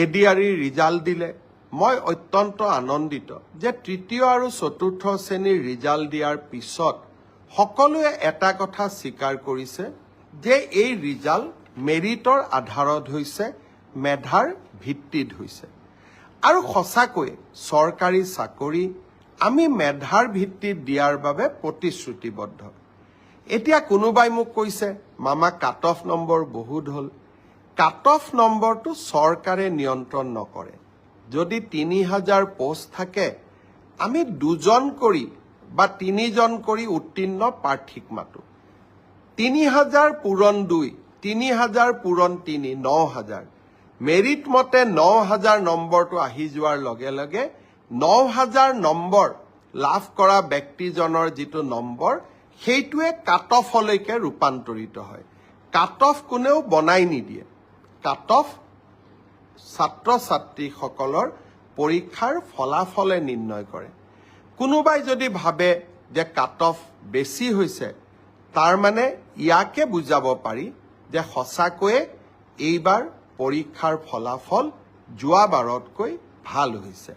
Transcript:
ADRE result দিলে মই অত্যন্ত আনন্দিত যে তৃতীয় আৰু চতুৰ্থ শ্ৰেণীৰ ৰিজাল্ট দিয়াৰ পিছত সকলোৱে এটা কথা স্বীকাৰ কৰিছে যে এই ৰিজাল্ট মেৰিটৰ আধাৰত হৈছে, মেধাৰ ভিত্তিত হৈছে। আৰু সঁচাকৈ চৰকাৰী চাকৰি আমি মেধাৰ ভিত্তিত দিয়াৰ বাবে প্ৰতিশ্ৰুতিবদ্ধ। এতিয়া কোনোবাই মোক কৈছে মামা কাট অফ নম্বৰ বহুত হ'ল। কাট অফ নম্বৰটো চৰকাৰে নিয়ন্ত্ৰণ নকৰে। যদি ৩,০০০ পোষ্ট থাকে আমি ২জন কৰি বা ৩জন কৰি উত্তীৰ্ণ প্ৰাৰ্থীক মাতো। ৩,০০০ পূৰণ ২, ৩,০০০ পূৰণ ৩, ৯,০০০। মেৰিট মতে ৯,০০০ নম্বৰটো আহি যোৱাৰ লগে লগে ৯,০০০ নম্বৰ লাভ কৰা ব্যক্তিজনৰ যিটো নম্বৰ সেইটোৱে কাট অফলৈকে ৰূপান্তৰিত হয়। কাট অফ কোনেও বনাই নিদিয়ে। কাট অফ ছাত্ৰ ছাত্ৰীসকলৰ পৰীক্ষাৰ ফলাফলে নিৰ্ণয় কৰে। কোনোবাই যদি ভাবে যে কাট অফ বেছি হৈছে তাৰ মানে ইয়াকে বুজাব পাৰি যে সঁচাকৈয়ে এইবাৰ পৰীক্ষাৰ ফলাফল যোৱাবাৰতকৈ ভাল হৈছে।